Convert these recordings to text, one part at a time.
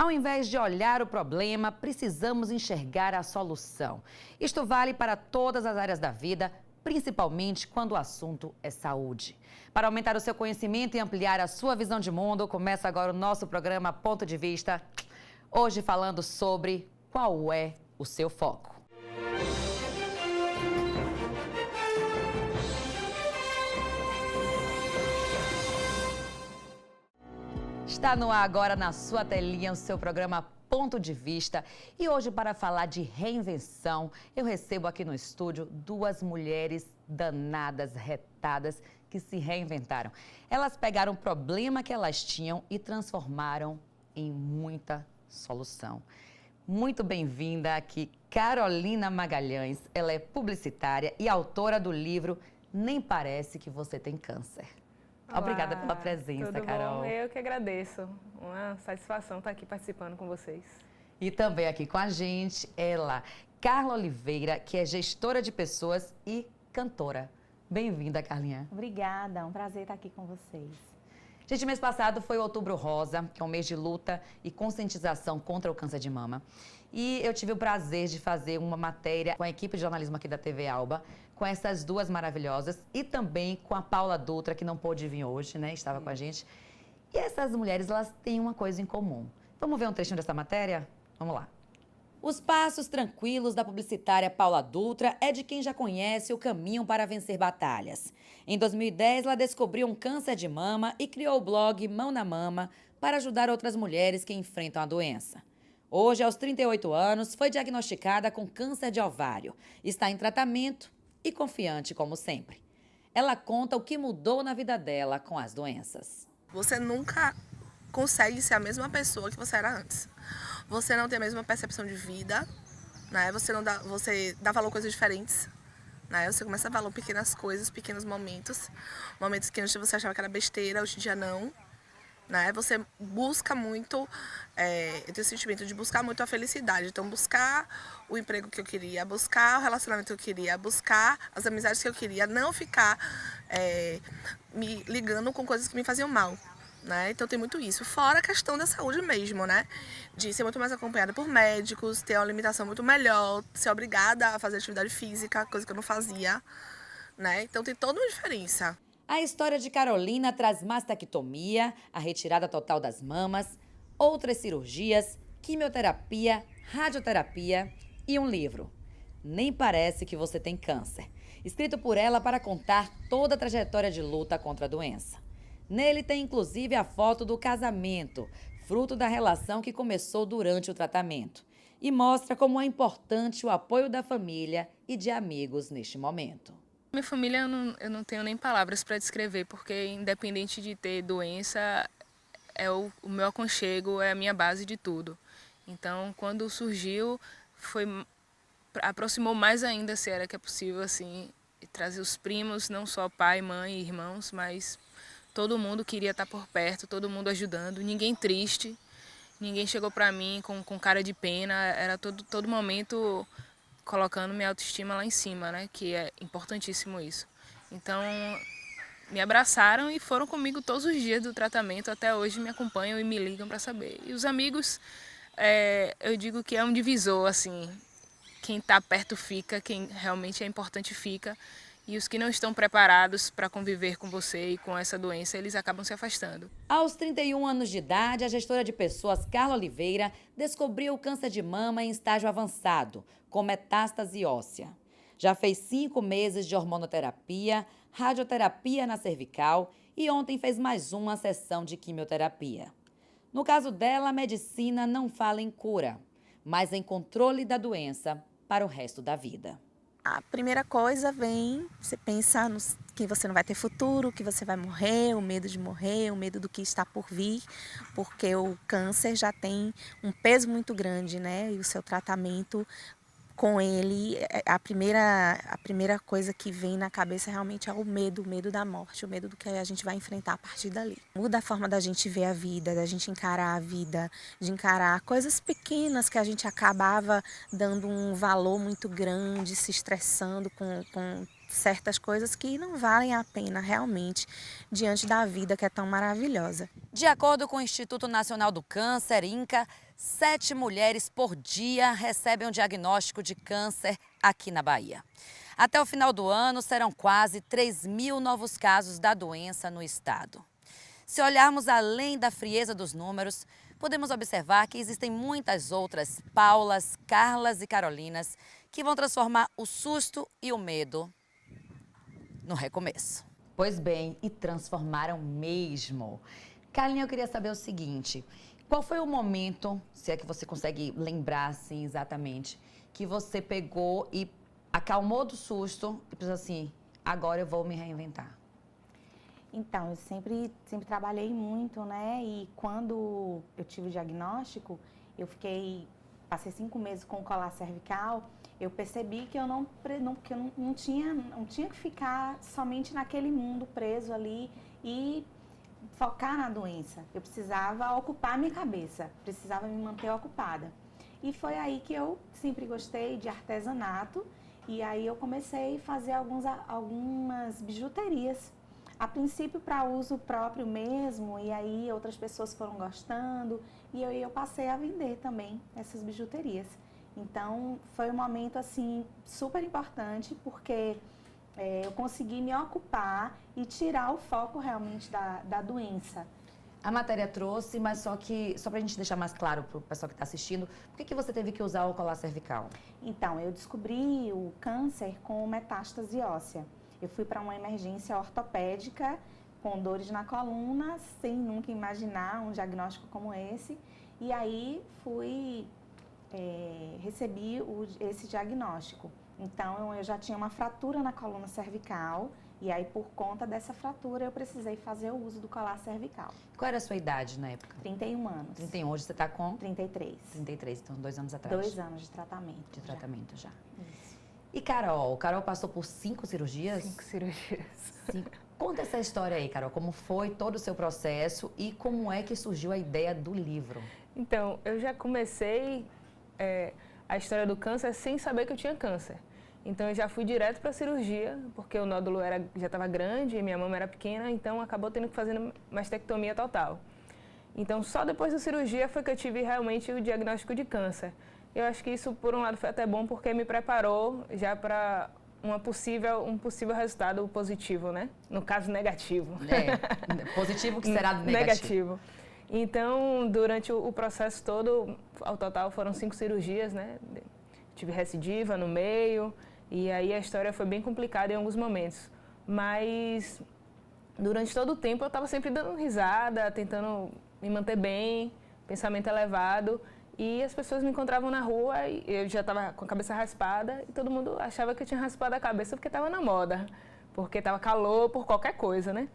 Ao invés de olhar o problema, precisamos enxergar a solução. Isto vale para todas as áreas da vida, principalmente quando o assunto é saúde. Para aumentar o seu conhecimento e ampliar a sua visão de mundo, começa agora o nosso programa Ponto de Vista. Hoje falando sobre qual é o seu foco. Está no ar agora na sua telinha o seu programa Ponto de Vista. E hoje, para falar de reinvenção, eu recebo aqui no estúdio duas mulheres danadas, retadas, que se reinventaram. Elas pegaram o problema que elas tinham e transformaram em muita solução. Muito bem-vinda aqui, Carolina Magalhães. Ela é publicitária e autora do livro Nem Parece Que Você Tem Câncer. Olá, obrigada pela presença, tudo Carol. Bom? Eu que agradeço. Uma satisfação estar aqui participando com vocês. E também aqui com a gente, ela, Carla Oliveira, que é gestora de pessoas e cantora. Bem-vinda, Carlinha. Obrigada, é um prazer estar aqui com vocês. Gente, mês passado foi o Outubro Rosa, que é um mês de luta e conscientização contra o câncer de mama. E eu tive o prazer de fazer uma matéria com a equipe de jornalismo aqui da TV Alba, com essas duas maravilhosas e também com a Paula Dutra, que não pôde vir hoje, né? Estava com a gente. E essas mulheres, elas têm uma coisa em comum. Vamos ver um trechinho dessa matéria? Vamos lá. Os passos tranquilos da publicitária Paula Dutra é de quem já conhece o caminho para vencer batalhas. Em 2010, ela descobriu um câncer de mama e criou o blog Mão na Mama para ajudar outras mulheres que enfrentam a doença. Hoje, aos 38 anos, foi diagnosticada com câncer de ovário. Está em tratamento e confiante como sempre. Ela conta o que mudou na vida dela com as doenças. Você nunca consegue ser a mesma pessoa que você era antes. Você não tem a mesma percepção de vida, né? Você dá valor a coisas diferentes, né? Você começa a valorar pequenas coisas, pequenos momentos. Momentos que antes você achava que era besteira, hoje em dia não. Né? Você busca muito, eu tenho o sentimento de buscar muito a felicidade. Então, buscar o emprego que eu queria, buscar o relacionamento que eu queria, buscar as amizades que eu queria, não ficar me ligando com coisas que me faziam mal. Né? Então, tem muito isso. Fora a questão da saúde mesmo, né? De ser muito mais acompanhada por médicos, ter uma alimentação muito melhor, ser obrigada a fazer atividade física, coisa que eu não fazia. Né? Então, tem toda uma diferença. A história de Carolina traz mastectomia, a retirada total das mamas, outras cirurgias, quimioterapia, radioterapia e um livro. Nem Parece Que Você Tem Câncer, escrito por ela para contar toda a trajetória de luta contra a doença. Nele tem inclusive a foto do casamento, fruto da relação que começou durante o tratamento, e mostra como é importante o apoio da família e de amigos neste momento. Minha família, eu não tenho nem palavras para descrever, porque independente de ter doença, o meu aconchego, é a minha base de tudo. Então, quando surgiu, aproximou mais ainda, se era que é possível, assim, trazer os primos, não só pai, mãe e irmãos, mas todo mundo queria estar por perto, todo mundo ajudando, ninguém triste, ninguém chegou para mim com cara de pena, era todo momento colocando minha autoestima lá em cima, né? Que é importantíssimo isso. Então, me abraçaram e foram comigo todos os dias do tratamento, até hoje me acompanham e me ligam para saber. E os amigos, eu digo que é um divisor, assim, quem está perto fica, quem realmente é importante fica, e os que não estão preparados para conviver com você e com essa doença, eles acabam se afastando. Aos 31 anos de idade, a gestora de pessoas Carla Oliveira descobriu o câncer de mama em estágio avançado, com metástase óssea. Já fez 5 meses de hormonoterapia, radioterapia na cervical e ontem fez mais uma sessão de quimioterapia. No caso dela, a medicina não fala em cura, mas em controle da doença para o resto da vida. A primeira coisa você pensa que você não vai ter futuro, que você vai morrer, o medo de morrer, o medo do que está por vir, porque o câncer já tem um peso muito grande, né? E o seu tratamento com ele, a primeira coisa que vem na cabeça realmente é o medo da morte, o medo do que a gente vai enfrentar a partir dali. Muda a forma da gente ver a vida, da gente encarar a vida, de encarar coisas pequenas que a gente acabava dando um valor muito grande, se estressando com certas coisas que não valem a pena realmente diante da vida que é tão maravilhosa. De acordo com o Instituto Nacional do Câncer, INCA, 7 mulheres por dia recebem um diagnóstico de câncer aqui na Bahia. Até o final do ano, serão quase 3.000 novos casos da doença no estado. Se olharmos além da frieza dos números, podemos observar que existem muitas outras Paulas, Carlas e Carolinas que vão transformar o susto e o medo no recomeço. Pois bem, e transformaram mesmo. Carlinha, eu queria saber o seguinte, qual foi o momento, se é que você consegue lembrar assim exatamente, que você pegou e acalmou do susto e pensou assim, agora eu vou me reinventar? Então, eu sempre trabalhei muito, né? E quando eu tive o diagnóstico, passei 5 meses com colar cervical, eu percebi que eu não tinha que ficar somente naquele mundo preso ali e focar na doença. Eu precisava ocupar minha cabeça, precisava me manter ocupada. E foi aí que eu sempre gostei de artesanato e aí eu comecei a fazer algumas bijuterias. A princípio para uso próprio mesmo, e aí outras pessoas foram gostando, e eu passei a vender também essas bijuterias. Então, foi um momento, assim, super importante, porque eu consegui me ocupar e tirar o foco realmente da doença. A matéria trouxe, mas só pra gente deixar mais claro pro pessoal que está assistindo, por que você teve que usar o colar cervical? Então, eu descobri o câncer com metástase óssea. Eu fui para uma emergência ortopédica com dores na coluna, sem nunca imaginar um diagnóstico como esse. E aí recebi esse diagnóstico. Então, eu já tinha uma fratura na coluna cervical e aí, por conta dessa fratura, eu precisei fazer o uso do colar cervical. Qual era a sua idade na época? 31 anos. 31, hoje você está com? 33. 33, então 2 anos atrás. 2 anos de tratamento. De tratamento já. Isso. E Carol? Carol passou por 5 cirurgias? 5 cirurgias. 5. Conta essa história aí, Carol. Como foi todo o seu processo e como é que surgiu a ideia do livro? Então, eu já comecei a história do câncer sem saber que eu tinha câncer. Então, eu já fui direto para a cirurgia, porque o nódulo já estava grande e minha mama era pequena, então acabou tendo que fazer mastectomia total. Então, só depois da cirurgia foi que eu tive realmente o diagnóstico de câncer. Eu acho que isso, por um lado, foi até bom, porque me preparou já para um possível resultado positivo, né? No caso, negativo. Positivo que será negativo. Então, durante o processo todo, ao total foram 5 cirurgias, né? Tive recidiva no meio, e aí a história foi bem complicada em alguns momentos. Mas, durante todo o tempo, eu estava sempre dando risada, tentando me manter bem, pensamento elevado. E as pessoas me encontravam na rua e eu já estava com a cabeça raspada e todo mundo achava que eu tinha raspado a cabeça porque estava na moda, porque estava calor, por qualquer coisa, né?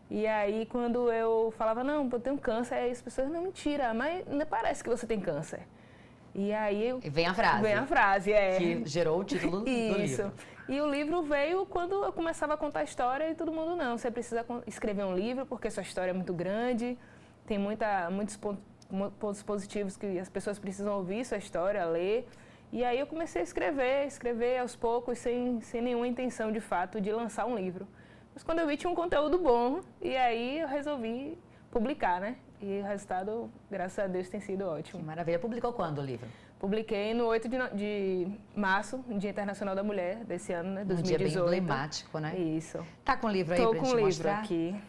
E aí, quando eu falava, não, eu tenho câncer, aí as pessoas, não, mentira, mas não parece que você tem câncer. E aí... Vem a frase. Vem a frase, que gerou o título do livro. Isso. E o livro veio quando eu começava a contar a história e todo mundo, não, você precisa escrever um livro porque sua história é muito grande, tem muitos pontos positivos que as pessoas precisam ouvir sua história, ler. E aí eu comecei a escrever aos poucos, sem nenhuma intenção de fato de lançar um livro. Mas quando eu vi, tinha um conteúdo bom e aí eu resolvi publicar, né? E o resultado, graças a Deus, tem sido ótimo. Que maravilha. Publicou quando o livro? Publiquei no 8 de março, Dia Internacional da Mulher, desse ano, né? 2018. Um dia bem emblemático, né? Isso. Tá com o livro aí pra gente mostrar? Tô com o livro aqui.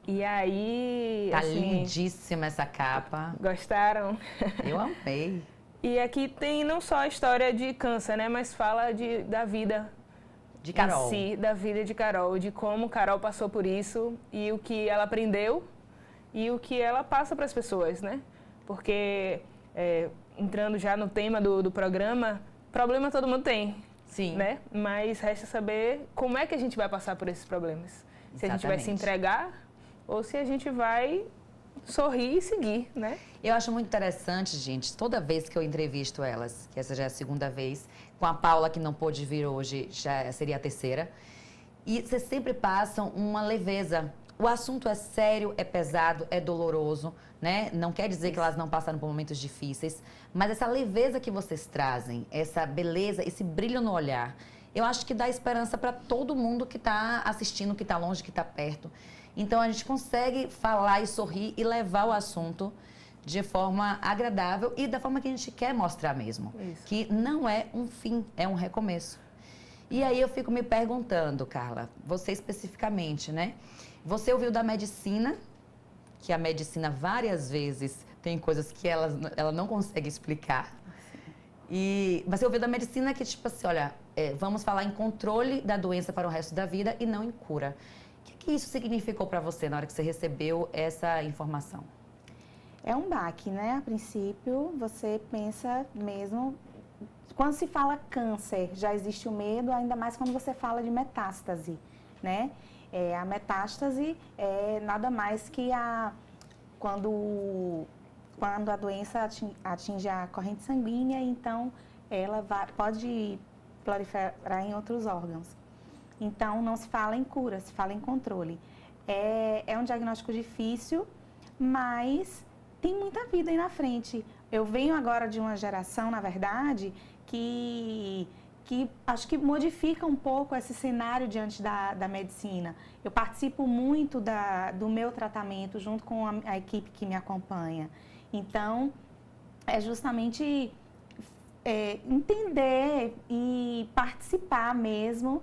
E aí... Tá assim, lindíssima essa capa. Gostaram? Eu amei. E aqui tem não só a história de câncer, né? Mas fala da vida de Carol. Em si, da vida de Carol, de como Carol passou por isso e o que ela aprendeu e o que ela passa para as pessoas, né? Porque, entrando já no tema do programa, problema todo mundo tem. Sim. Né? Mas resta saber como é que a gente vai passar por esses problemas. Se a gente vai se entregar ou se a gente vai sorrir e seguir, né? Eu acho muito interessante, gente, toda vez que eu entrevisto elas, que essa já é a 2ª vez, com a Paula, que não pôde vir hoje, já seria a 3ª, e vocês sempre passam uma leveza. O assunto é sério, é pesado, é doloroso, né? Não quer dizer que elas não passaram por momentos difíceis, mas essa leveza que vocês trazem, essa beleza, esse brilho no olhar, eu acho que dá esperança para todo mundo que está assistindo, que está longe, que está perto. Então, a gente consegue falar e sorrir e levar o assunto de forma agradável e da forma que a gente quer mostrar mesmo. Isso. Que não é um fim, é um recomeço. E aí eu fico me perguntando, Carla, você especificamente, né? Você ouviu da medicina, que a medicina várias vezes tem coisas que ela não consegue explicar. E você ouviu da medicina que, tipo assim, olha, vamos falar em controle da doença para o resto da vida e não em cura. O que isso significou para você na hora que você recebeu essa informação? É um baque, né? A princípio, você pensa mesmo... Quando se fala câncer, já existe o medo, ainda mais quando você fala de metástase, né? A metástase é nada mais que quando a doença atinge a corrente sanguínea, então ela pode proliferar em outros órgãos. Então, não se fala em cura, se fala em controle. É um diagnóstico difícil, mas tem muita vida aí na frente. Eu venho agora de uma geração, na verdade, que acho que modifica um pouco esse cenário diante da medicina. Eu participo muito do meu tratamento junto com a equipe que me acompanha. Então, é justamente entender e participar mesmo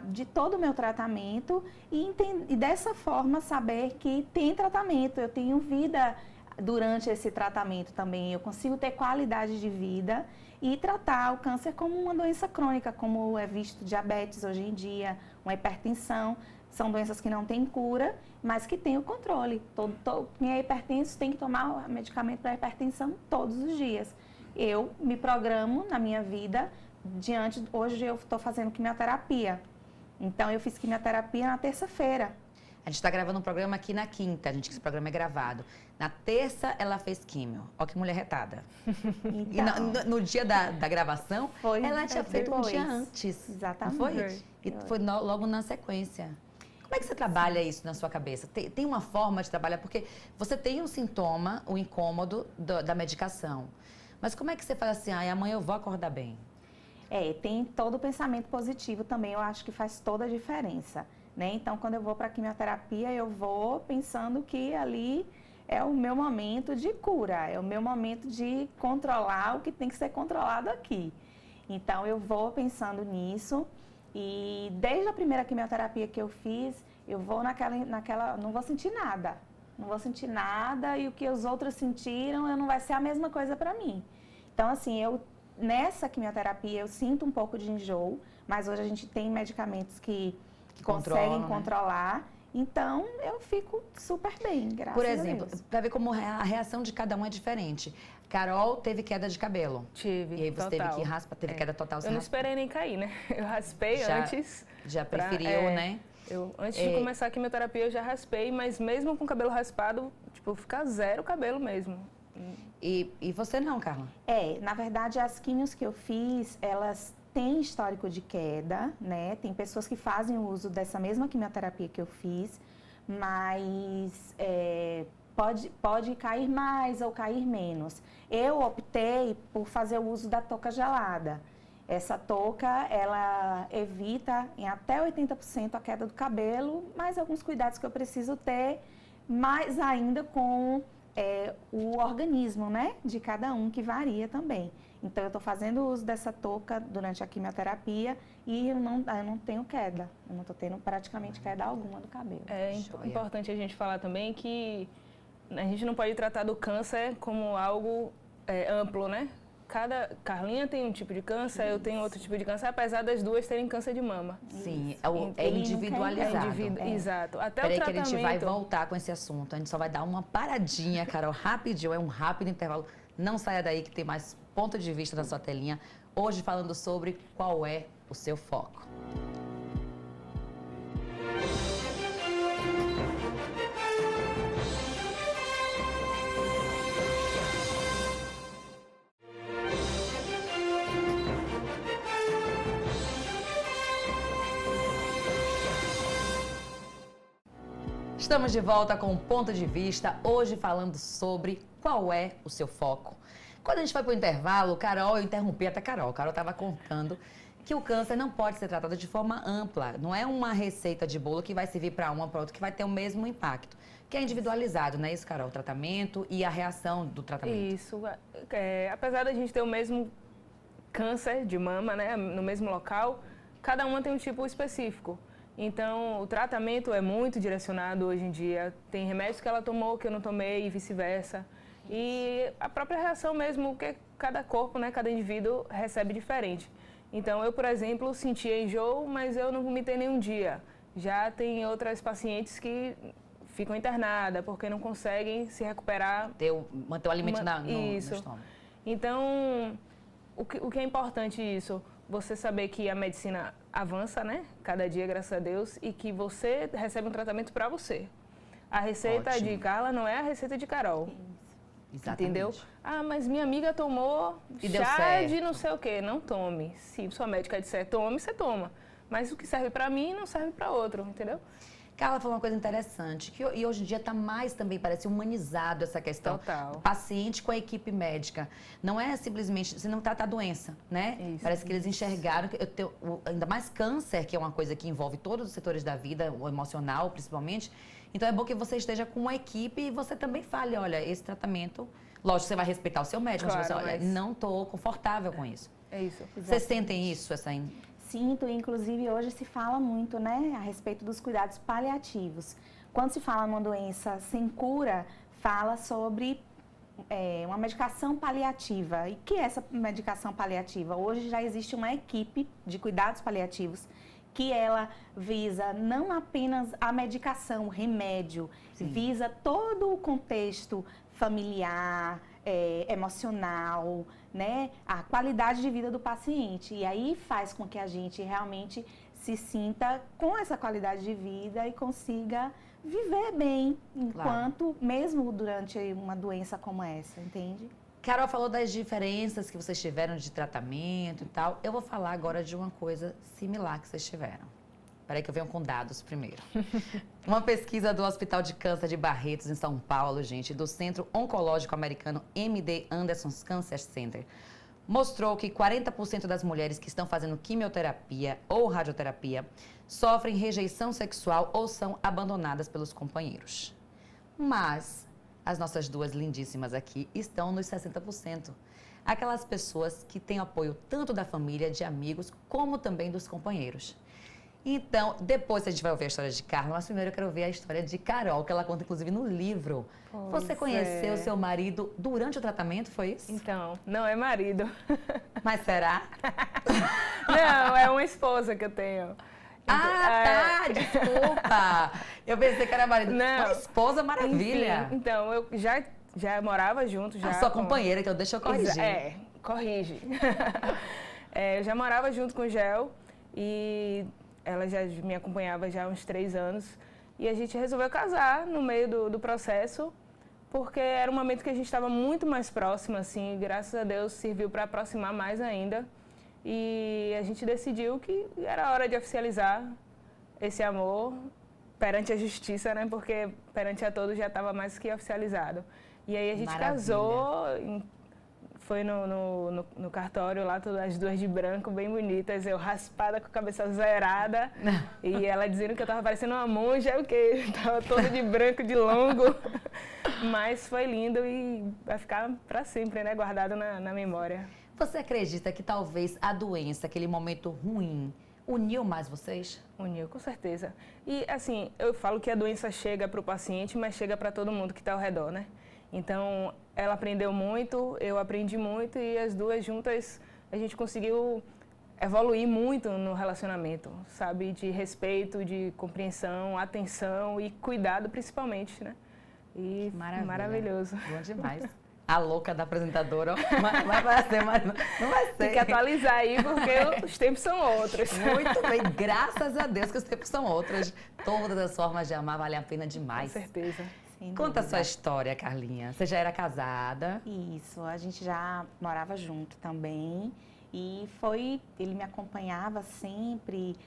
de todo o meu tratamento e dessa forma saber que tem tratamento, eu tenho vida durante esse tratamento também, eu consigo ter qualidade de vida e tratar o câncer como uma doença crônica, como é visto diabetes hoje em dia, uma hipertensão. São doenças que não têm cura, mas que têm o controle. Quem é hipertenso tem que tomar medicamento para hipertensão todos os dias. Eu me programo na minha vida hoje eu estou fazendo quimioterapia. Então, eu fiz quimioterapia na terça-feira. A gente está gravando um programa aqui na quinta, esse programa é gravado. Na terça, ela fez químio. Ó que mulher retada. Então, E no dia da gravação, ela tinha feito um dia antes. Exatamente. Não foi? E foi logo na sequência. Como é que você trabalha isso na sua cabeça? Tem uma forma de trabalhar? Porque você tem um sintoma, o incômodo da medicação. Mas como é que você faz assim, amanhã eu vou acordar bem? Tem todo o pensamento positivo também, eu acho que faz toda a diferença. Né? Então, quando eu vou para a quimioterapia, eu vou pensando que ali é o meu momento de cura, é o meu momento de controlar o que tem que ser controlado aqui. Então, eu vou pensando nisso e desde a primeira quimioterapia que eu fiz, eu vou não vou sentir nada. Não vou sentir nada e o que os outros sentiram não vai ser a mesma coisa para mim. Então, assim, nessa quimioterapia eu sinto um pouco de enjoo, mas hoje a gente tem medicamentos que conseguem controlar, então eu fico super bem, graças a Deus. Por exemplo, para ver como a reação de cada um é diferente. Carol teve queda de cabelo. Tive, E aí você total. teve que raspar, teve queda total. Eu não esperei nem cair, né? Eu raspei antes. Já preferiu, né? Antes de começar a quimioterapia, eu já raspei, mas mesmo com o cabelo raspado, fica zero cabelo mesmo. E você não, Carla? Na verdade, as quimios que eu fiz, elas têm histórico de queda, né? Tem pessoas que fazem o uso dessa mesma quimioterapia que eu fiz, mas pode cair mais ou cair menos. Eu optei por fazer o uso da touca gelada. Essa touca, ela evita em até 80% a queda do cabelo, mas alguns cuidados que eu preciso ter, mais ainda com o organismo, né, de cada um, que varia também. Então, eu estou fazendo uso dessa touca durante a quimioterapia e eu não tenho queda. Eu não estou tendo praticamente queda alguma do cabelo. É importante a gente falar também que a gente não pode tratar do câncer como algo amplo, né? Carlinha tem um tipo de câncer, eu tenho outro tipo de câncer, apesar das duas terem câncer de mama. Sim, é individualizado. Exato. Até Peraí o tratamento... que a gente vai voltar com esse assunto. A gente só vai dar uma paradinha, Carol, rapidinho, é um rápido intervalo. Não saia daí que tem mais ponto de vista na sua telinha. Hoje falando sobre qual é o seu foco. Estamos de volta com um ponto de vista, hoje falando sobre qual é o seu foco. Quando a gente foi para o intervalo, Carol, eu interrompi até Carol estava contando que o câncer não pode ser tratado de forma ampla, não é uma receita de bolo que vai servir para uma para outra que vai ter o mesmo impacto. Que é individualizado, não é isso, Carol? O tratamento e a reação do tratamento. Isso. Apesar da gente ter o mesmo câncer de mama, né, no mesmo local, cada uma tem um tipo específico. Então, o tratamento é muito direcionado hoje em dia. Tem remédios que ela tomou que eu não tomei e vice-versa. E a própria reação mesmo, que cada corpo, né, cada indivíduo recebe diferente. Então, eu, por exemplo, sentia enjoo, mas eu não vomitei nenhum dia. Já tem outras pacientes que ficam internadas porque não conseguem se recuperar. Manter o alimento no estômago. Então, o que é importante isso? Você saber que a medicina avança, né? Cada dia, graças a Deus, e que você recebe um tratamento para você. A receita de Carla não é a receita de Carol. Exatamente. Entendeu? Ah, mas minha amiga tomou chá de não sei o quê. Não tome. Se sua médica disser tome, você toma. Mas o que serve para mim não serve para outro, entendeu? Carla falou uma coisa interessante, e hoje em dia está mais também, parece, humanizado essa questão. Total. Paciente com a equipe médica. Não é simplesmente, você não trata a doença, né? Isso, Parece que eles enxergaram, que ainda mais câncer, que é uma coisa que envolve todos os setores da vida, o emocional principalmente. Então é bom que você esteja com uma equipe e você também fale, olha, esse tratamento, lógico, você vai respeitar o seu médico, Claro, mas você, olha, não estou confortável com isso. É isso. Vocês sentem isso, Sinto, inclusive hoje se fala muito, né, a respeito dos cuidados paliativos. Quando se fala numa doença sem cura, fala sobre uma medicação paliativa. E o que é essa medicação paliativa? Hoje já existe uma equipe de cuidados paliativos que ela visa não apenas a medicação, o remédio, visa todo o contexto familiar, emocional, né? A qualidade de vida do paciente. E aí faz com que a gente realmente se sinta com essa qualidade de vida e consiga viver bem, enquanto, mesmo durante uma doença como essa, entende? Carol falou das diferenças que vocês tiveram de tratamento e tal. Eu vou falar agora de uma coisa similar que vocês tiveram. Peraí que eu venho com dados primeiro. Uma pesquisa do Hospital de Câncer de Barretos, em São Paulo, gente, do Centro Oncológico Americano MD Anderson Cancer Center, mostrou que 40% das mulheres que estão fazendo quimioterapia ou radioterapia sofrem rejeição sexual ou são abandonadas pelos companheiros. Mas as nossas duas lindíssimas aqui estão nos 60%. Aquelas pessoas que têm apoio tanto da família, de amigos, como também dos companheiros. Então, depois a gente vai ouvir a história de Carla, mas primeiro eu quero ver a história de Carol, que ela conta inclusive no livro. Você conheceu seu marido durante o tratamento, foi isso? Então, não é marido. Mas será? Não, é uma esposa que eu tenho. Ah, tá, desculpa. Eu pensei que era marido. Não. Uma esposa maravilha. Enfim, então, eu já morava junto. Já a sua companheira, então deixa eu corrigir. Corrige. Eu já morava junto com o Gel e ela já me acompanhava já há uns 3 anos. E a gente resolveu casar no meio do processo, porque era um momento que a gente estava muito mais próximo, assim, e graças a Deus serviu para aproximar mais ainda. E a gente decidiu que era hora de oficializar esse amor perante a justiça, né? Porque perante a todos já estava mais que oficializado. E aí a gente casou, foi no cartório lá, todas as duas de branco, bem bonitas, eu raspada com a cabeça zerada. E ela dizendo que eu estava parecendo uma monja, o quê? Estava toda de branco, de longo. Mas foi lindo e vai ficar para sempre, né? Guardado na memória. Você acredita que talvez a doença, aquele momento ruim, uniu mais vocês? Uniu, com certeza. E assim, eu falo que a doença chega para o paciente, mas chega para todo mundo que está ao redor, né? Então, ela aprendeu muito, eu aprendi muito e as duas juntas a gente conseguiu evoluir muito no relacionamento, sabe? De respeito, de compreensão, atenção e cuidado principalmente, né? E maravilhoso. Bom demais. A louca da apresentadora, mas vai ser, mas não vai ser. Tem que atualizar aí, porque os tempos são outros. Muito bem, graças a Deus que os tempos são outros. Todas as formas de amar valem a pena demais. Com certeza. Conta a sua história, Carlinha. Você já era casada? Isso, a gente já morava junto também. E ele me acompanhava sempre,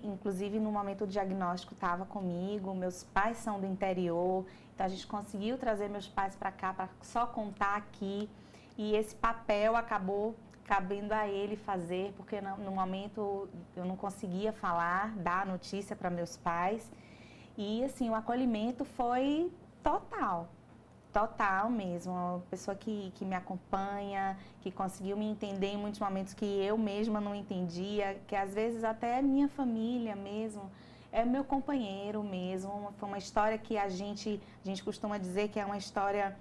inclusive no momento do diagnóstico estava comigo. Meus pais são do interior, então a gente conseguiu trazer meus pais para cá para só contar aqui. E esse papel acabou cabendo a ele fazer, porque no momento eu não conseguia falar, dar a notícia para meus pais. E, assim, o acolhimento foi total. Total mesmo. Uma pessoa que me acompanha, que conseguiu me entender em muitos momentos que eu mesma não entendia, que às vezes até minha família mesmo, é meu companheiro mesmo. Foi uma história que a gente costuma dizer que é uma história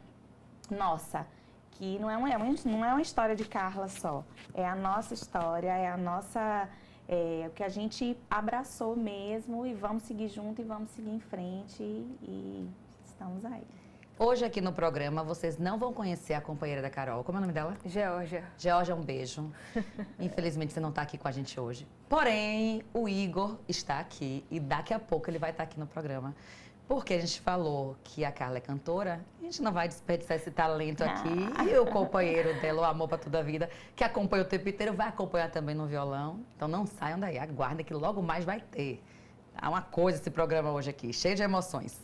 nossa, que não é uma história de Carla só. É a nossa história, é a nossa... o que a gente abraçou mesmo, e vamos seguir junto e vamos seguir em frente, e estamos aí. Hoje aqui no programa vocês não vão conhecer a companheira da Carol. Como é o nome dela? Georgia. Georgia, um beijo. Infelizmente você não está aqui com a gente hoje. Porém, o Igor está aqui e daqui a pouco ele vai estar aqui no programa. Porque a gente falou que a Carla é cantora, a gente não vai desperdiçar esse talento aqui. E o companheiro dela, o amor pra toda a vida, que acompanha o tempo inteiro, vai acompanhar também no violão. Então não saiam daí, aguardem que logo mais vai ter. Há uma coisa esse programa hoje aqui, cheio de emoções.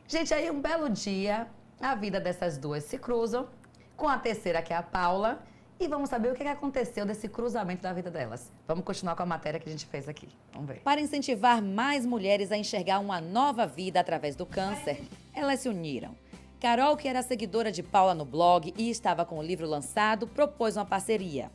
Gente, aí um belo dia, a vida dessas duas se cruzam, com a terceira, que é a Paula, e vamos saber o que aconteceu desse cruzamento da vida delas. Vamos continuar com a matéria que a gente fez aqui. Vamos ver. Para incentivar mais mulheres a enxergar uma nova vida através do câncer, elas se uniram. Carol, que era seguidora de Paula no blog e estava com o livro lançado, propôs uma parceria.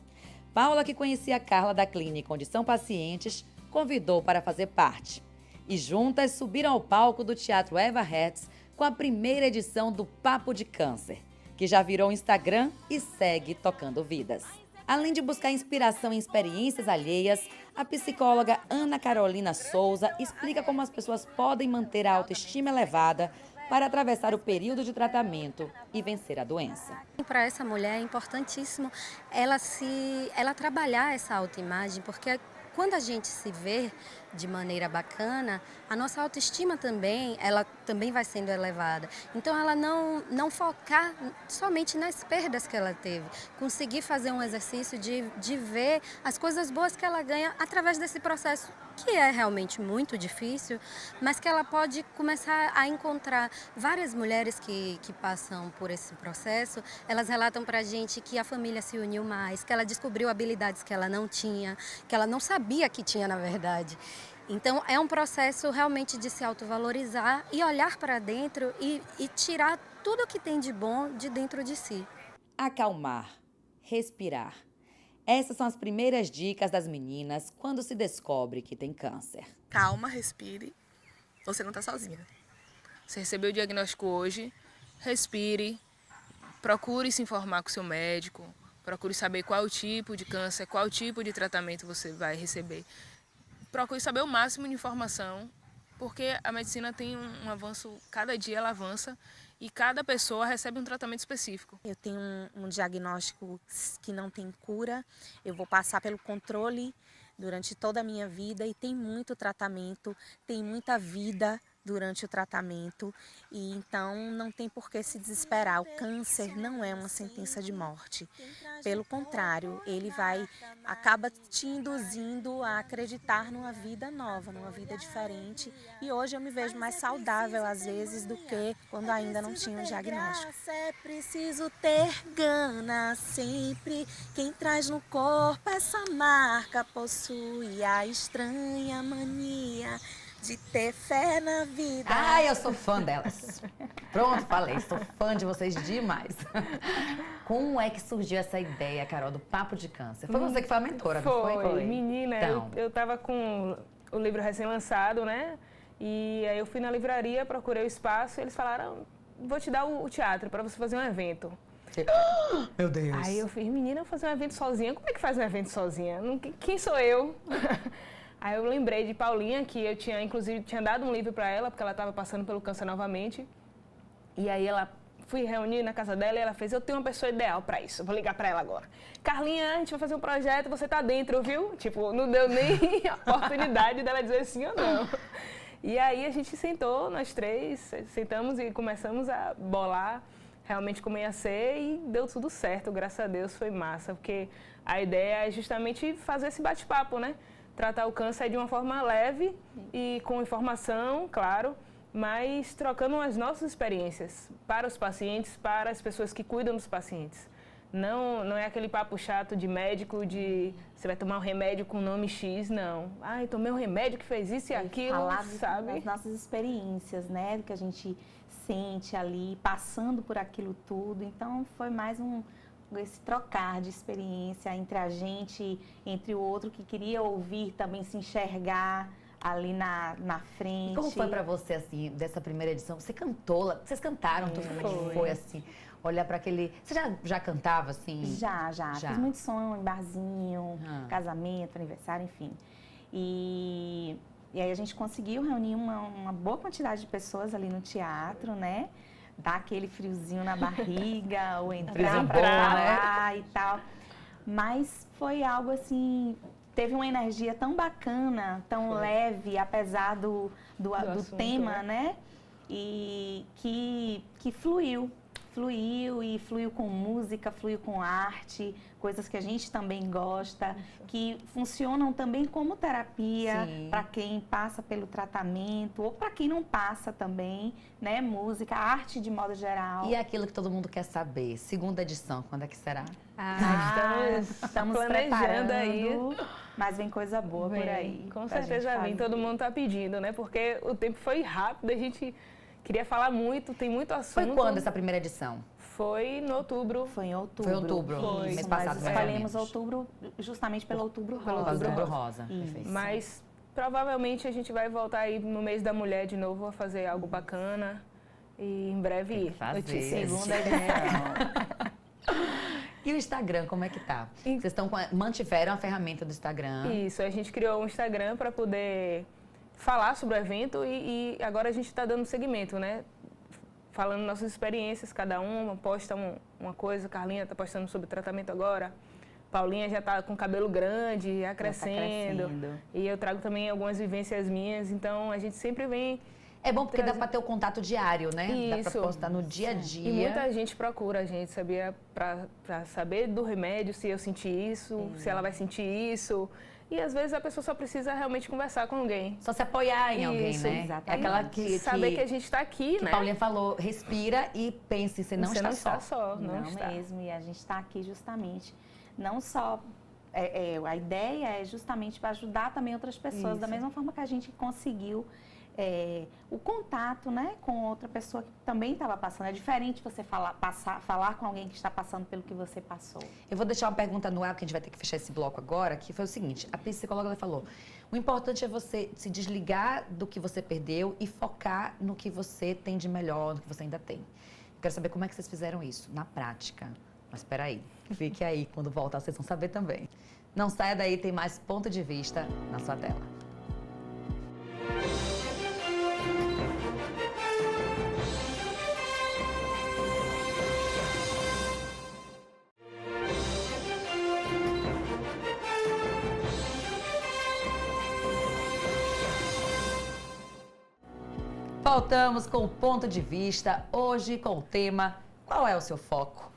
Paula, que conhecia a Carla da clínica onde são pacientes, convidou para fazer parte. E juntas subiram ao palco do Teatro Eva Hertz com a primeira edição do Papo de Câncer, que já virou Instagram e segue tocando vidas. Além de buscar inspiração em experiências alheias, a psicóloga Ana Carolina Souza explica como as pessoas podem manter a autoestima elevada para atravessar o período de tratamento e vencer a doença. Para essa mulher é importantíssimo ela trabalhar essa autoimagem, porque quando a gente se vê de maneira bacana, a nossa autoestima também, ela também vai sendo elevada. Então, ela não focar somente nas perdas que ela teve. Conseguir fazer um exercício de ver as coisas boas que ela ganha através desse processo, que é realmente muito difícil, mas que ela pode começar a encontrar várias mulheres que passam por esse processo. Elas relatam pra gente que a família se uniu mais, que ela descobriu habilidades que ela não tinha, que ela não sabia que tinha, na verdade. Então, é um processo realmente de se autovalorizar e olhar para dentro e tirar tudo o que tem de bom de dentro de si. Acalmar, respirar. Essas são as primeiras dicas das meninas quando se descobre que tem câncer. Calma, respire. Você não está sozinha. Você recebeu o diagnóstico hoje, respire, procure se informar com o seu médico, procure saber qual o tipo de câncer, qual o tipo de tratamento você vai receber. Procure saber o máximo de informação, porque a medicina tem um avanço, cada dia ela avança e cada pessoa recebe um tratamento específico. Eu tenho um diagnóstico que não tem cura, eu vou passar pelo controle durante toda a minha vida e tem muito tratamento, tem muita vida durante o tratamento, e então não tem por que se desesperar. O câncer não é uma sentença de morte. Pelo contrário, ele acaba te induzindo a acreditar numa vida nova, numa vida diferente. E hoje eu me vejo mais saudável às vezes do que quando ainda não tinha um diagnóstico. É preciso ter gana sempre. Quem traz no corpo essa marca possui a estranha mania de ter fé na vida. Ai, eu sou fã delas. Pronto, falei, sou fã de vocês demais. Como é que surgiu essa ideia, Carol, do Papo de Câncer? Foi você que foi a mentora, não foi? Foi. Menina, então. eu tava com o livro recém-lançado, né? E aí eu fui na livraria, procurei o espaço e eles falaram, vou te dar o teatro para você fazer um evento. Meu Deus. Aí eu fiz, menina, eu vou fazer um evento sozinha? Como é que faz um evento sozinha? Quem sou eu? Aí eu lembrei de Paulinha, que eu inclusive tinha dado um livro para ela, porque ela estava passando pelo câncer novamente. E aí fui reunir na casa dela e ela fez, eu tenho uma pessoa ideal para isso, eu vou ligar para ela agora. Carlinha, a gente vai fazer um projeto, você tá dentro, viu? Tipo, não deu nem a oportunidade dela dizer sim ou não. E aí a gente sentou, nós três, sentamos e começamos a bolar realmente como ia ser e deu tudo certo, graças a Deus, foi massa, porque a ideia é justamente fazer esse bate-papo, né? Tratar o câncer de uma forma leve e com informação, claro, mas trocando as nossas experiências para os pacientes, para as pessoas que cuidam dos pacientes. Não é aquele papo chato de médico, de você vai tomar um remédio com nome X, não. Ai, tomei um remédio que fez isso e aquilo, falar sabe? das nossas experiências, né? Do que a gente sente ali, passando por aquilo tudo. Então, foi mais esse trocar de experiência entre a gente, entre o outro que queria ouvir, também se enxergar ali na frente. E como foi pra você, assim, dessa primeira edição? Você cantou, vocês cantaram tudo, como é que foi, assim? Olhar para aquele... Você já cantava, assim? Já. Fiz muito som em barzinho, casamento, aniversário, enfim. E aí a gente conseguiu reunir uma boa quantidade de pessoas ali no teatro, né? Dar aquele friozinho na barriga, ou entrar pra falar e tal. Mas foi algo assim... Teve uma energia tão bacana, tão leve, apesar do assunto, tema, né? E que fluiu com música, fluiu com arte, coisas que a gente também gosta, que funcionam também como terapia para quem passa pelo tratamento ou para quem não passa também, né? Música, arte de modo geral. E aquilo que todo mundo quer saber, segunda edição, quando é que será? Estamos planejando aí. Mas vem coisa boa por aí. Com certeza vem, todo mundo tá pedindo, né? Porque o tempo foi rápido, a gente queria falar muito, tem muito assunto. Foi quando essa primeira edição? Foi no outubro. Foi em outubro. Foi em outubro. Foi. Mês passado, nós escolhemos outubro justamente pelo Outubro Rosa. Outubro Rosa. Mas provavelmente a gente vai voltar aí no mês da mulher de novo a fazer algo bacana. E em breve segunda edição. E o Instagram, como é que tá? Vocês mantiveram a ferramenta do Instagram? Isso, a gente criou um Instagram para poder falar sobre o evento e agora a gente está dando seguimento, né? Falando nossas experiências, cada uma posta uma coisa. Carlinha está postando sobre tratamento agora. Paulinha já está com cabelo grande, já crescendo. E eu trago também algumas vivências minhas, então a gente sempre vem... É bom porque dá para ter o contato diário, né? Isso. Dá para postar no dia a dia. E muita gente procura a gente, sabia? Para saber do remédio, se eu senti isso, se ela vai sentir isso. E às vezes a pessoa só precisa realmente conversar com alguém. Só se apoiar em alguém, né? Exatamente. É aquela que saber que a gente está aqui, que né? Paulinha falou, respira e pense, você não está só. Não está mesmo, e a gente está aqui justamente, não só... a ideia é justamente para ajudar também outras pessoas, da mesma forma que a gente conseguiu o contato, né, com outra pessoa que também estava passando. É diferente você falar com alguém que está passando pelo que você passou. Eu vou deixar uma pergunta no ar, que a gente vai ter que fechar esse bloco agora, que foi o seguinte, a psicóloga falou, o importante é você se desligar do que você perdeu e focar no que você tem de melhor, no que você ainda tem. Eu quero saber como é que vocês fizeram isso, na prática. Mas espera aí, fique aí, quando voltar vocês vão saber também. Não saia daí, tem mais Ponto de Vista na sua tela. Voltamos com o Ponto de Vista, hoje com o tema Qual é o seu foco?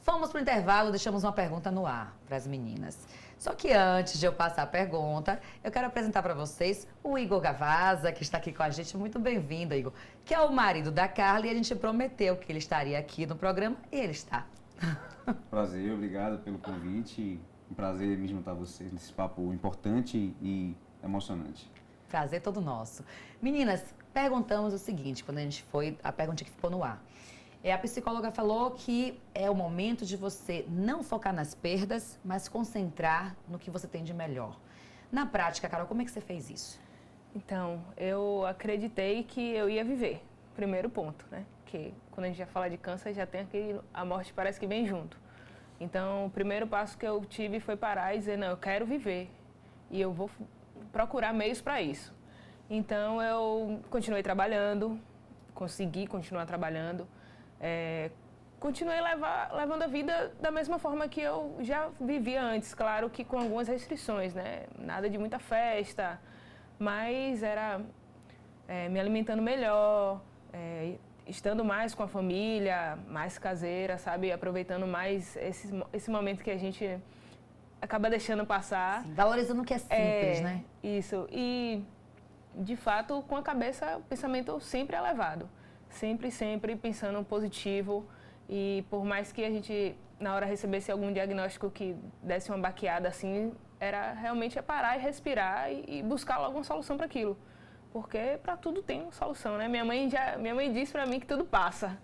Fomos para o intervalo, deixamos uma pergunta no ar para as meninas. Só que antes de eu passar a pergunta, eu quero apresentar para vocês o Igor Gavazza, que está aqui com a gente. Muito bem-vindo, Igor. Que é o marido da Carla e a gente prometeu que ele estaria aqui no programa e ele está. Prazer, obrigado pelo convite. Um prazer me juntar a vocês nesse papo importante e emocionante. Prazer todo nosso. Meninas, perguntamos o seguinte, quando a gente foi, a pergunta que ficou no ar. A psicóloga falou que é o momento de você não focar nas perdas, mas concentrar no que você tem de melhor. Na prática, Carol, como é que você fez isso? Então, eu acreditei que eu ia viver. Primeiro ponto, né? Que quando a gente já fala de câncer, já tem aquele... A morte parece que vem junto. Então, o primeiro passo que eu tive foi parar e dizer, não, eu quero viver. E eu vou procurar meios para isso. Então, eu continuei trabalhando, consegui continuar trabalhando. Continuei levando a vida da mesma forma que eu já vivia antes, claro que com algumas restrições, né? Nada de muita festa, mas era me alimentando melhor, estando mais com a família, mais caseira, sabe? Aproveitando mais esse momento que a gente acaba deixando passar. Sim, valorizando o que é simples, né? Isso. E, de fato, com a cabeça, o pensamento sempre elevado. Sempre pensando positivo E por mais que a gente, na hora, recebesse algum diagnóstico que desse uma baqueada assim, era realmente parar e respirar e buscar logo uma solução para aquilo. Porque para tudo tem uma solução, né? Minha mãe disse para mim que tudo passa.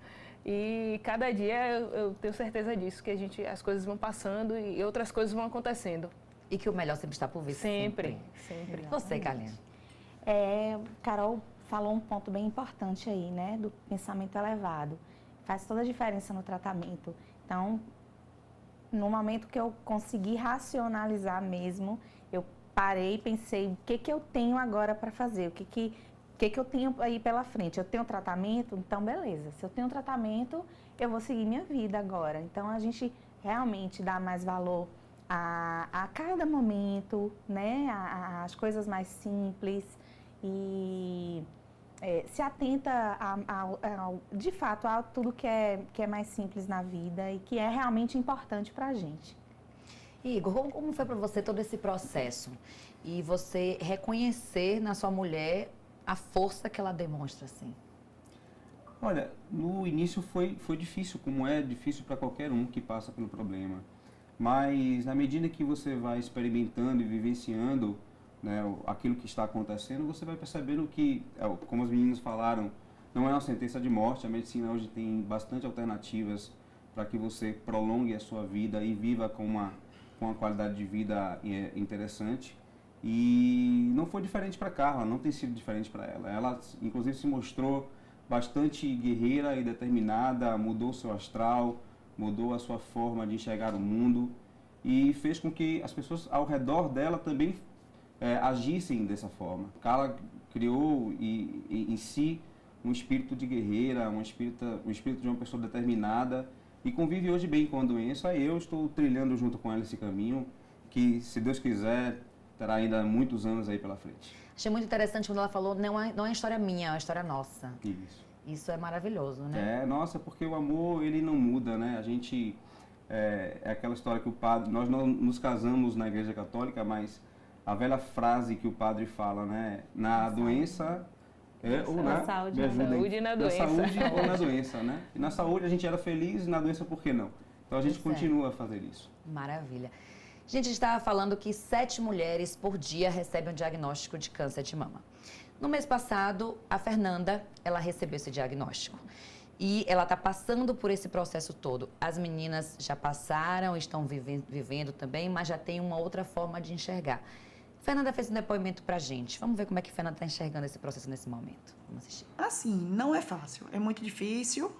E cada dia eu tenho certeza disso, que as coisas vão passando e outras coisas vão acontecendo. E que o melhor sempre está por vir. Sempre. Você, Carlinha? Carol falou um ponto bem importante aí, né? Do pensamento elevado. Faz toda a diferença no tratamento. Então, no momento que eu consegui racionalizar mesmo, eu parei e pensei, o que eu tenho agora para fazer? O que eu tenho aí pela frente? Eu tenho tratamento? Então, beleza. Se eu tenho tratamento, eu vou seguir minha vida agora. Então, a gente realmente dá mais valor a cada momento, né? As coisas mais simples e se atenta, de fato, a tudo que é mais simples na vida e que é realmente importante para a gente. Igor, como foi para você todo esse processo? E você reconhecer na sua mulher a força que ela demonstra, assim? Olha, no início foi difícil, como é difícil para qualquer um que passa pelo problema. Mas na medida que você vai experimentando e vivenciando, né, aquilo que está acontecendo, você vai percebendo que, como as meninas falaram, não é uma sentença de morte. A medicina hoje tem bastante alternativas para que você prolongue a sua vida e viva com uma qualidade de vida interessante. E não foi diferente para Carla, não tem sido diferente para ela. Ela, inclusive, se mostrou bastante guerreira e determinada, mudou seu astral, mudou a sua forma de enxergar o mundo e fez com que as pessoas ao redor dela também agissem dessa forma. Carla criou em si um espírito de guerreira, um espírito de uma pessoa determinada e convive hoje bem com a doença. Eu estou trilhando junto com ela esse caminho que, se Deus quiser, terá ainda muitos anos aí pela frente. Achei muito interessante quando ela falou, não é história minha, é uma história nossa. Isso é maravilhoso, né? Nossa, porque o amor, ele não muda, né? A gente, é aquela história que o padre, nós não nos casamos na Igreja Católica, mas a velha frase que o padre fala, né? Na doença ou na saúde, e na doença. Na saúde ou na doença, né? E na saúde a gente era feliz, e na doença por que não? Então a gente continua a fazer isso. Maravilha. A gente estava falando que 7 mulheres por dia recebem um diagnóstico de câncer de mama. No mês passado, a Fernanda, ela recebeu esse diagnóstico. E ela está passando por esse processo todo. As meninas já passaram, estão vivendo também, mas já tem uma outra forma de enxergar. Fernanda fez um depoimento pra gente. Vamos ver como é que a Fernanda está enxergando esse processo nesse momento. Vamos assistir. Assim, não é fácil. É muito difícil.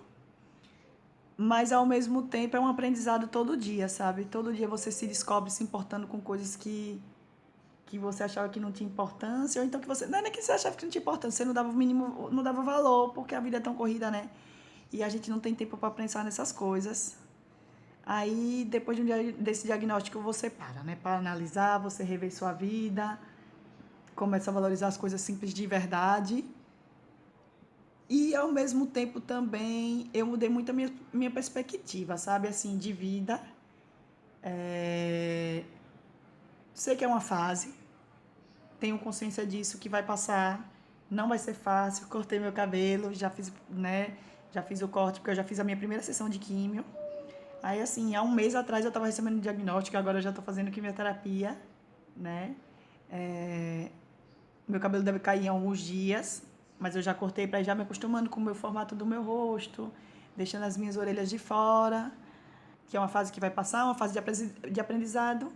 Mas, ao mesmo tempo, é um aprendizado todo dia, sabe? Todo dia você se descobre se importando com coisas que você achava que não tinha importância, ou então que você... Não é que você achava que não tinha importância, você não dava o mínimo, não dava valor, porque a vida é tão corrida, né? E a gente não tem tempo para pensar nessas coisas. Aí, depois desse diagnóstico, você para, né? Para analisar, você rever sua vida, começa a valorizar as coisas simples de verdade. E, ao mesmo tempo, também, eu mudei muito a minha perspectiva, sabe? Assim, de vida. Sei que é uma fase. Tenho consciência disso, que vai passar. Não vai ser fácil. Cortei meu cabelo, já fiz, né? Já fiz o corte, porque eu já fiz a minha primeira sessão de químio. Aí, assim, há um mês atrás eu estava recebendo diagnóstico, agora eu já estou fazendo quimioterapia, né? Meu cabelo deve cair em alguns dias, mas eu já cortei para ir já me acostumando com o meu formato do meu rosto, deixando as minhas orelhas de fora, que é uma fase que vai passar, uma fase de aprendizado,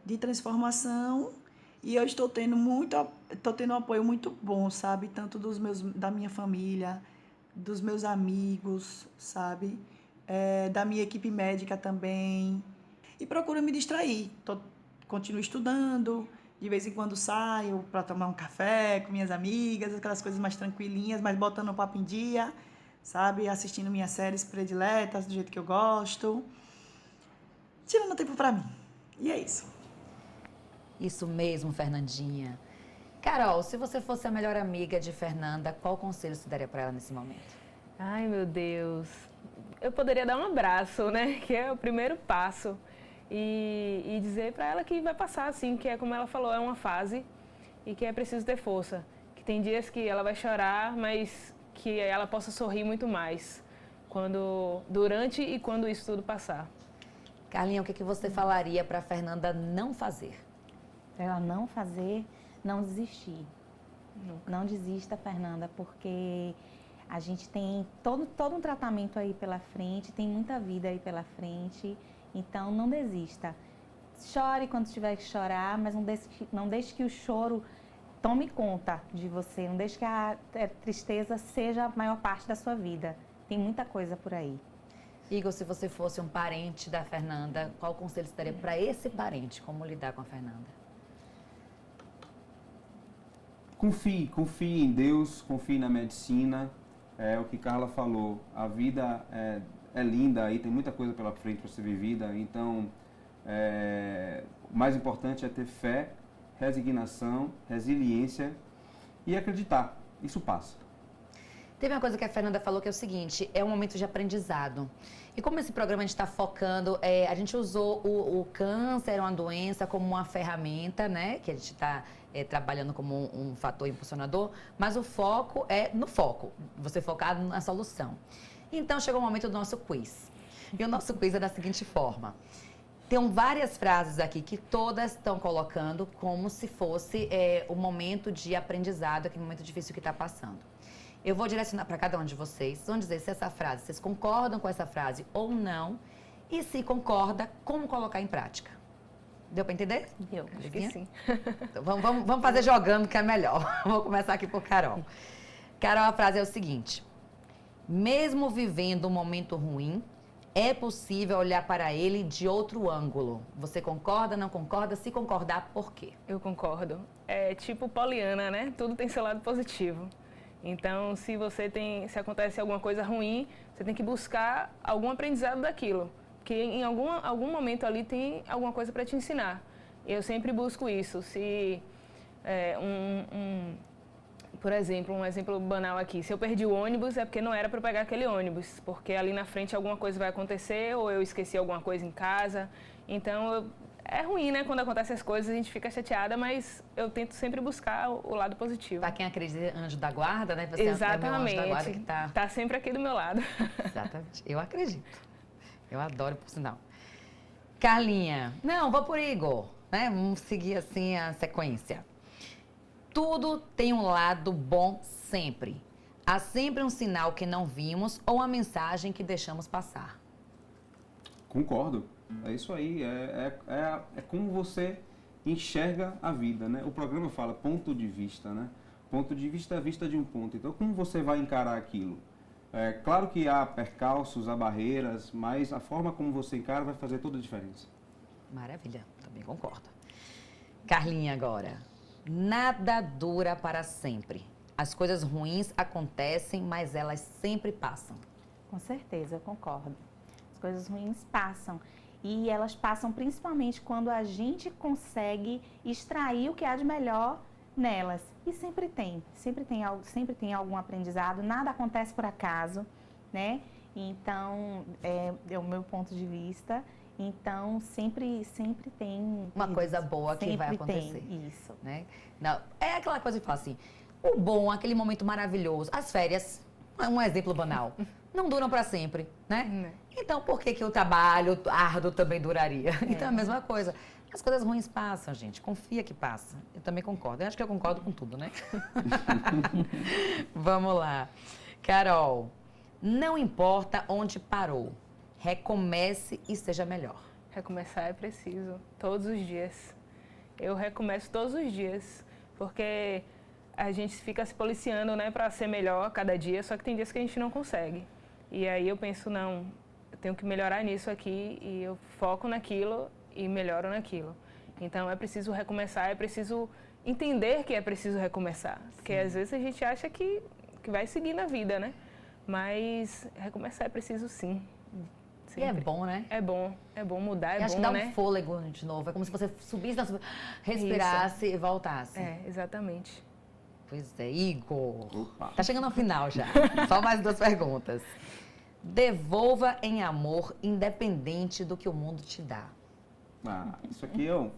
de transformação, e eu estou tendo um apoio muito bom, sabe? Tanto da minha família, dos meus amigos, sabe? Da minha equipe médica também. E procuro me distrair. Continuo estudando, de vez em quando saio para tomar um café com minhas amigas, aquelas coisas mais tranquilinhas, mas botando o papo em dia, sabe? Assistindo minhas séries prediletas, do jeito que eu gosto. Tirando tempo para mim. E é isso. Isso mesmo, Fernandinha. Carol, se você fosse a melhor amiga de Fernanda, qual conselho você daria para ela nesse momento? Ai, meu Deus. Eu poderia dar um abraço, né? Que é o primeiro passo. E dizer para ela que vai passar, assim, que é como ela falou, é uma fase e que é preciso ter força. Que tem dias que ela vai chorar, mas que ela possa sorrir muito mais. durante e quando isso tudo passar. Carlinha, o que você falaria para Fernanda não fazer? Para ela não fazer, não desistir. Não desista, Fernanda, porque a gente tem todo um tratamento aí pela frente, tem muita vida aí pela frente, então não desista. Chore quando tiver que chorar, mas não deixe que o choro tome conta de você, não deixe que a tristeza seja a maior parte da sua vida. Tem muita coisa por aí. Igor, se você fosse um parente da Fernanda, qual conselho você daria para esse parente? Como lidar com a Fernanda? Confie em Deus, confie na medicina. É o que Carla falou, a vida é linda e tem muita coisa pela frente para ser vivida, então o mais importante é ter fé, resignação, resiliência e acreditar. Isso passa. Teve uma coisa que a Fernanda falou que é o seguinte, é um momento de aprendizado. E como esse programa a gente está focando, a gente usou o câncer, uma doença, como uma ferramenta, né? Que a gente está trabalhando como um fator impulsionador, mas o foco é no foco, você focado na solução. Então chegou o momento do nosso quiz. E o nosso quiz é da seguinte forma. Tem várias frases aqui que todas estão colocando como se fosse o momento de aprendizado, aquele momento difícil que está passando. Eu vou direcionar para cada um de vocês, vão dizer se essa frase, vocês concordam com essa frase ou não, e se concorda, como colocar em prática. Deu para entender? Deu. Acho que sim. Então, vamos fazer jogando que é melhor. Vou começar aqui por Carol. Carol, a frase é o seguinte: mesmo vivendo um momento ruim, é possível olhar para ele de outro ângulo. Você concorda, não concorda? Se concordar, por quê? Eu concordo. É tipo Poliana, né? Tudo tem seu lado positivo. Então, se acontece alguma coisa ruim, você tem que buscar algum aprendizado daquilo. Porque em algum momento ali tem alguma coisa para te ensinar. Eu sempre busco isso. Se por exemplo, um exemplo banal aqui, se eu perdi o ônibus é porque não era para pegar aquele ônibus, porque ali na frente alguma coisa vai acontecer ou eu esqueci alguma coisa em casa. Então, é ruim, né? Quando acontecem as coisas, a gente fica chateada, mas eu tento sempre buscar o lado positivo. Para quem acredita, anjo da guarda, né? Você Exatamente. É o meu anjo da guarda que tá sempre aqui do meu lado. Exatamente. Eu acredito. Eu adoro, por sinal. Carlinha. Não, vou por Igor, né? Vamos seguir assim a sequência. Tudo tem um lado bom sempre. Há sempre um sinal que não vimos ou uma mensagem que deixamos passar. Concordo. É isso aí. É como você enxerga a vida, né? O programa fala ponto de vista, né? Ponto de vista é a vista de um ponto. Então, como você vai encarar aquilo? É claro que há percalços, há barreiras, mas a forma como você encara vai fazer toda a diferença. Maravilha, também concordo. Carlinha agora. Nada dura para sempre. As coisas ruins acontecem, mas elas sempre passam. Com certeza, eu concordo. As coisas ruins passam. E elas passam principalmente quando a gente consegue extrair o que há de melhor nelas. E sempre tem algum aprendizado, nada acontece por acaso, né? Então, é o meu ponto de vista. Então, sempre tem... Uma coisa boa que vai acontecer. Tem isso. Né? Não, é aquela coisa que fala assim, o bom, aquele momento maravilhoso, as férias, um exemplo banal, não duram para sempre, né? Então, por que o trabalho árduo também duraria? Então, é a mesma coisa. As coisas ruins passam, gente. Confia que passa. Eu também concordo. Eu acho que eu concordo com tudo, né? Vamos lá. Carol, não importa onde parou. Recomece e seja melhor. Recomeçar é preciso, todos os dias. Eu recomeço todos os dias, porque a gente fica se policiando, né, para ser melhor cada dia, só que tem dias que a gente não consegue. E aí eu penso, não, eu tenho que melhorar nisso aqui, e eu foco naquilo e melhoro naquilo. Então é preciso recomeçar, é preciso entender que é preciso recomeçar. Porque às vezes a gente acha que vai seguir na vida, né? Mas recomeçar é preciso sim. Sempre. E é bom, né? É bom mudar, é bom, né? Acho que dá um fôlego de novo. É como se você subisse, respirasse e voltasse. É, exatamente. Pois é, Igor. Opa. Tá chegando ao final já. Só mais 2 perguntas. Devolva em amor, independente do que o mundo te dá. Isso aqui eu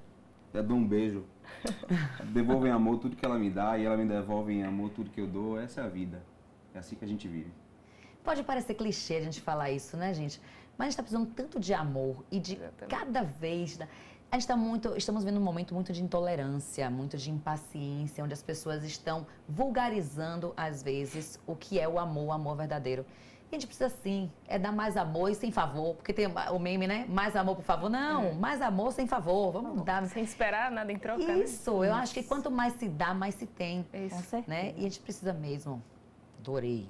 dou um beijo. Devolvo em amor tudo que ela me dá e ela me devolve em amor tudo que eu dou. Essa é a vida. É assim que a gente vive. Pode parecer clichê a gente falar isso, né, gente? Mas a gente está precisando tanto de amor e de cada vez... A gente estamos vivendo um momento muito de intolerância, muito de impaciência, onde as pessoas estão vulgarizando, às vezes, o que é o amor verdadeiro. E a gente precisa, sim, dar mais amor e sem favor, porque tem o meme, né? Mais amor, por favor. Não, mais amor sem favor. Vamos dar... Sem esperar nada em troca, Isso, eu acho que quanto mais se dá, mais se tem. Isso. Com certeza. Né? E a gente precisa mesmo. Adorei.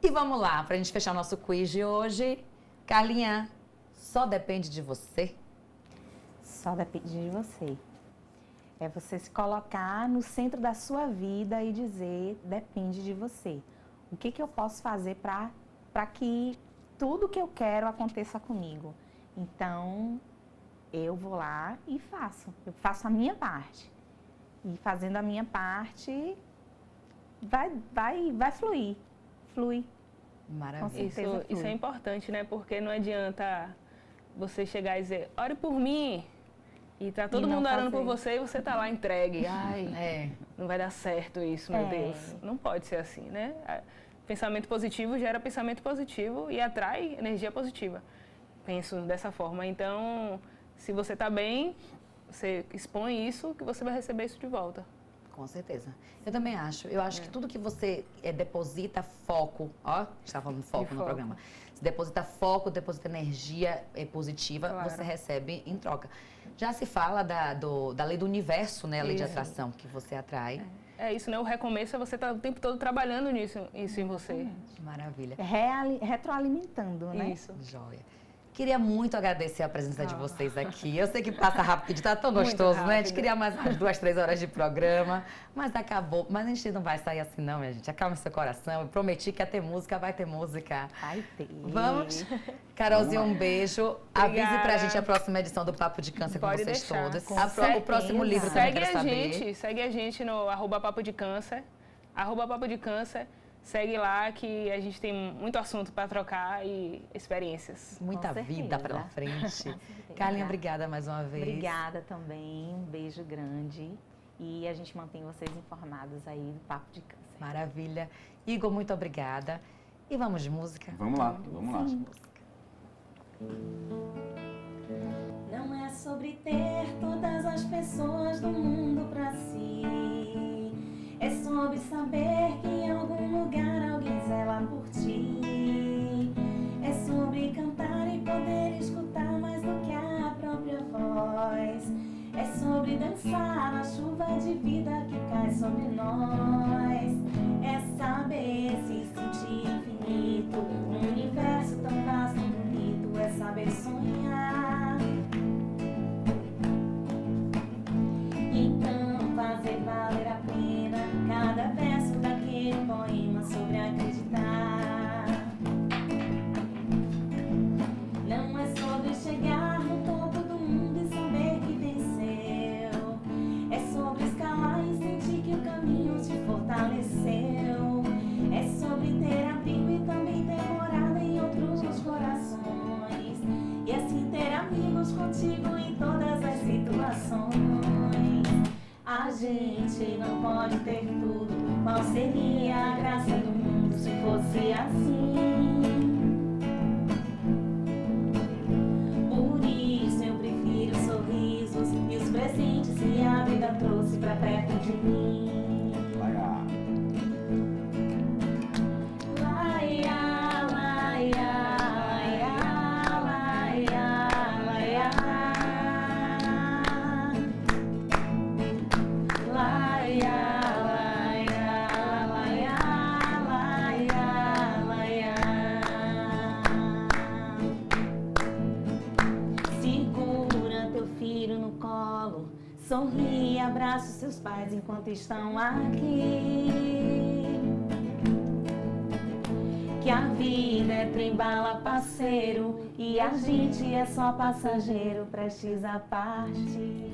E vamos lá, pra gente fechar o nosso quiz de hoje. Carlinha, só depende de você? Só depende de você. É você se colocar no centro da sua vida e dizer, depende de você. O que eu posso fazer para que tudo que eu quero aconteça comigo? Então, eu vou lá e faço. Eu faço a minha parte. E fazendo a minha parte, vai fluir. Flui. Maravilha. Isso é importante, né? Porque não adianta você chegar e dizer, ore por mim. E tá todo mundo orando por você e você tá lá entregue. Ai, não vai dar certo isso, meu Deus. Não pode ser assim, né? Pensamento positivo gera pensamento positivo e atrai energia positiva. Penso dessa forma. Então, se você tá bem, você expõe isso que você vai receber isso de volta. Com certeza. Eu também acho. Eu acho que tudo que você deposita foco, ó, a gente está falando foco no programa. Você deposita foco, deposita energia positiva, você recebe em troca. Já se fala da lei do universo, né? A lei de atração, que você atrai. É isso, né? O recomeço é você estar o tempo todo trabalhando isso em você. Maravilha. Retroalimentando, né? Isso. Joia. Queria muito agradecer a presença de vocês aqui. Eu sei que passa rápido, tá tão gostoso, né? A gente queria mais umas 2, 3 horas de programa, mas acabou. Mas a gente não vai sair assim não, minha gente. Acalme seu coração. Eu prometi que ia ter música, vai ter música. Vai ter. Vamos? Carolzinha, um beijo. Obrigada. Avise pra gente a próxima edição do Papo de Câncer com vocês deixar. todos. Com O próximo livro também Segue quero a saber. gente, segue a gente no @Papo de Câncer. @Papo de Câncer. Segue lá que a gente tem muito assunto para trocar e experiências. Muita vida pela frente. Carlinha, obrigada mais uma vez. Obrigada também, um beijo grande. E a gente mantém vocês informados aí do Papo de Câncer. Maravilha. Igor, muito obrigada. E vamos de música? Vamos lá, vamos lá. Não é sobre ter todas as pessoas do mundo pra si. É sobre saber que em algum lugar alguém zela por ti. É sobre cantar e poder escutar mais do que a própria voz. É sobre dançar na chuva de vida que cai sobre nós. É saber se sentir infinito num universo tão vasto e bonito. É saber sonhar. Então fazer valer a pena cada verso daquele poema sobre acreditar. Não é sobre chegar no topo do mundo e saber que venceu. É sobre escalar e sentir que o caminho te fortaleceu. É sobre ter abrigo e também ter morada em outros nos corações. E assim ter amigos contigo em todas as situações. A gente não pode ter tudo. Qual seria a graça do mundo se fosse assim? Por isso eu prefiro sorrisos e os presentes que a vida trouxe pra perto de mim. Sorri e abraça os seus pais enquanto estão aqui. Que a vida é trem-bala, parceiro, e a gente é só passageiro, prestes a partir.